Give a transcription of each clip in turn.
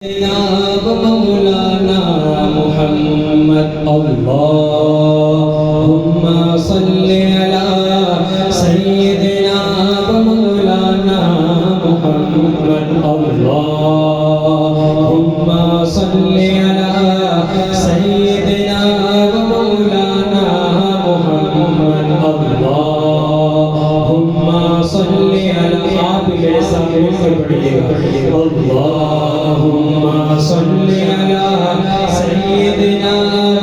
جناب مولانا محمد اللهم صل على سيدنا مولانا محمد اللهم صل على سيدنا مولانا محمد اللهم صل على حبيب اللهم صل على سيدنا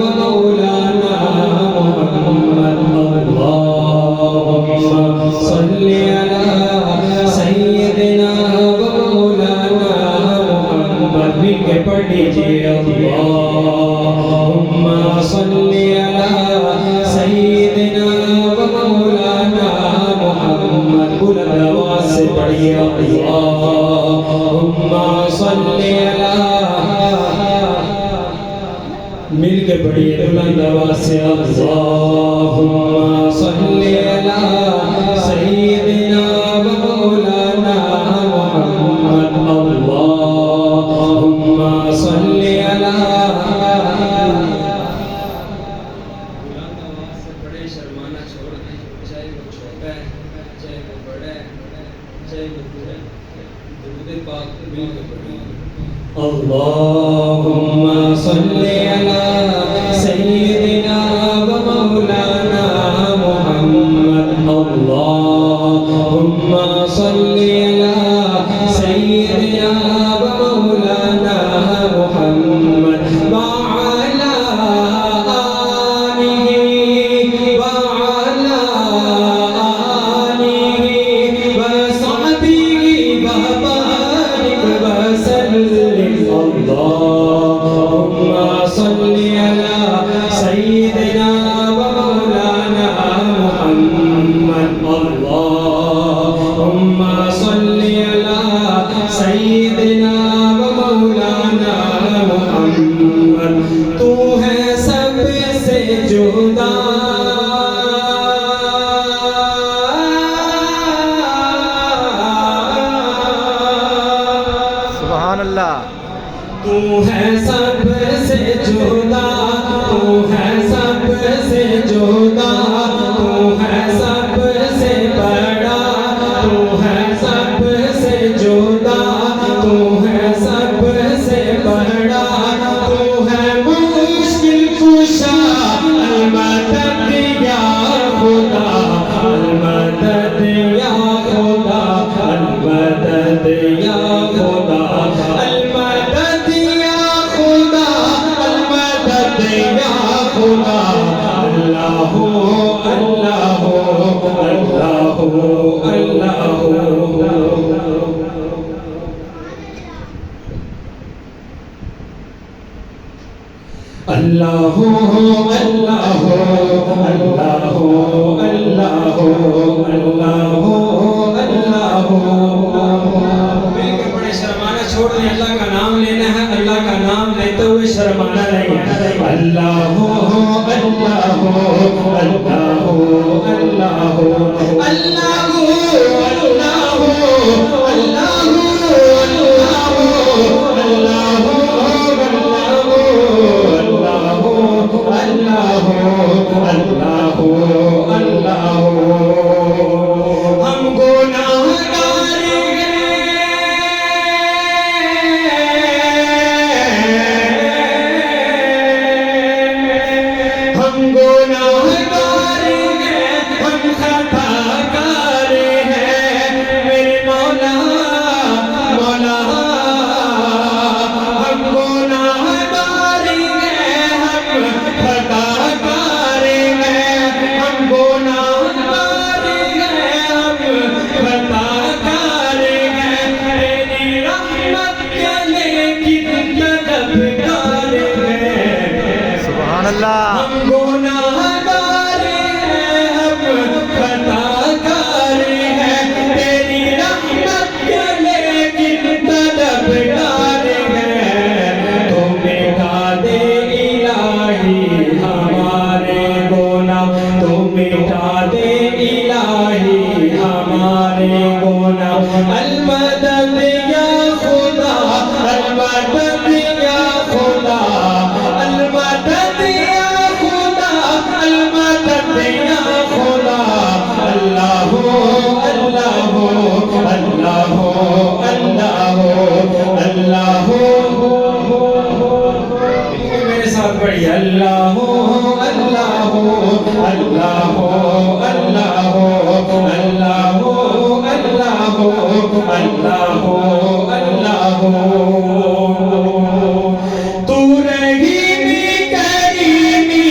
ومولانا محمد اللهم صل على سيدنا ومولانا محمد مل کے پڑھ لیجیے اللهم صل على سيدنا ومولانا محمد بلند آواز سے پڑھیے اللهم صل على مل کے پڑھیے بلند آواز سے اللهم صل على سيدنا ومولانا محمد اللهم صل على بلند آواز سے پڑھے شرمانا چھوڑ دیں چاہے وہ چھوٹا ہے چاہے وہ بڑا ہے چاہے وہ بوڑھا ہے درود پاک مل کے پڑھیے اللهم صل على سيدنا ومولانا محمد اللهم صل على سيدنا ومولانا محمد وعلى آله وعلى آله وصحبه وبارك وسلم اللهم صل على سيدنا ومولانا محمد اللهم صل على سيدنا ومولانا محمد تو ہے سب سے جدا سبحان اللہ تو ہے سب سے جدا تو ہے سب سے جدا تو ہے سب سے بڑا تو ہے سب سے جدا تو ہے سب سے بڑا تو ہے مشکل کشا المدد یا خدا المدد یا خدا المدد یا خدا المدد یا خدا المدد یا خدا اللہ اللہ اللہ اللہ اللہ اللہ اللہ اللہ مل کے بڑے شرمانا چھوڑ دیں اللہ کا نام لینا ہے اللہ کا نام لیتے ہوئے شرمانا نہیں ہے اللہ اللہ اللہ اللہ اللہ ہم گناہگار ہیں ہم خطاکار ہیں تیری رحمت کے لیکن طلبگار ہیں تو مٹا دے الہی ہمارے گناہ تو مٹا دے الہی ہمارے گناہ المدد یا خدا المدد اللہ اللہ اللہ اللہ تو رحیمی کریمی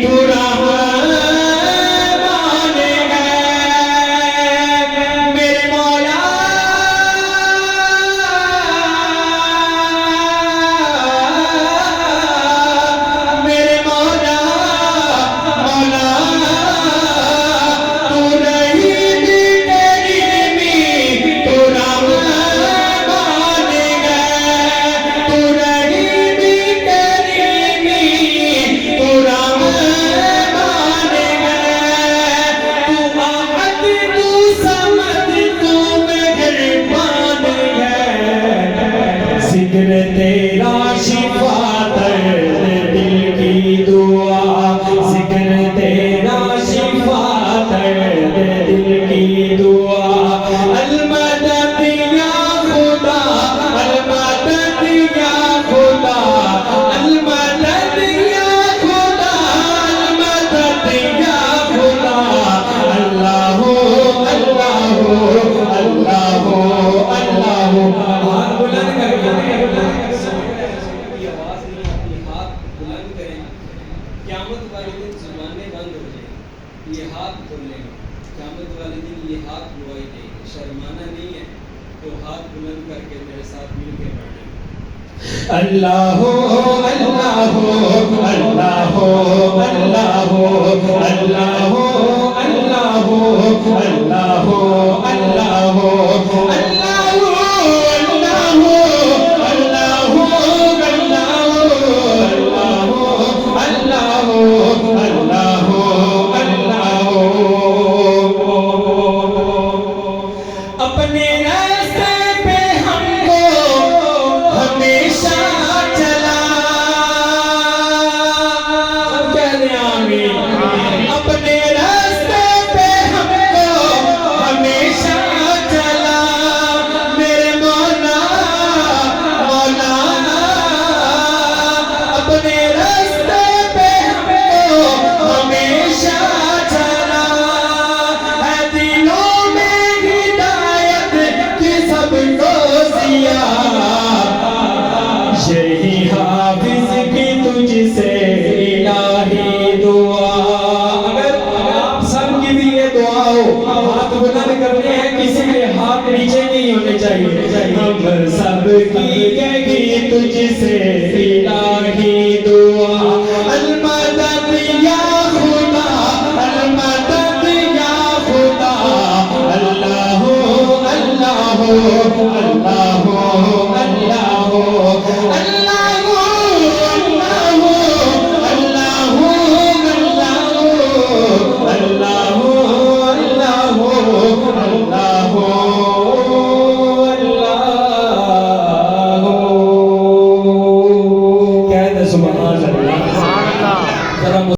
تو رحمان ہے میرے مولا میرے مولا مولا تو رحیمی کریمی تو رحمان ہے تو رحیمی کریمی تو رحمان ہے تو احد تو صمد تو مہربان ہے ذکر تیرا شفا درد دل کی دعا ذکر تیرا شفا درد دل کی دعا المدد یا خدا المدد یا خدا المدد یا خدا المدد یا خدا اللہ اللہ اللہ اللہ ہاتھ بلند کر کے آواز نہیں آتی ہاتھ بلند کریں قیامت والے دن زبانیں بند ہو جائیں یہ ہاتھ کھولیں قیامت والے دن یہ ہاتھ دعائی دیں شرمانا نہیں ہے تو ہاتھ بلند کر کے میرے ساتھ مل کے پڑھیں اللہ اللہ اللہ اللہ اللہ اپنے راستے پہ ہم کو ہمیشہ چلا کہہ دیں آمین اپنے راستے پہ ہم کو ہمیشہ چلا میرے مولا مولا اپنے راستے پہ ہم کو ہمیشہ چلا ہے دلوں میں ہدایت کی سب کو سیا یہی حافظ کی تجھ سے الہی دعا اگر آپ سب کی بھی یہ دعا ہو ہاتھ بلند کرنے ہیں کسی کے ہاتھ نیچے نہیں ہونے چاہیے ہم سب کی یہی تجھ سے الہی دعا المدد یا خدا المدد یا خدا اللہ اللہ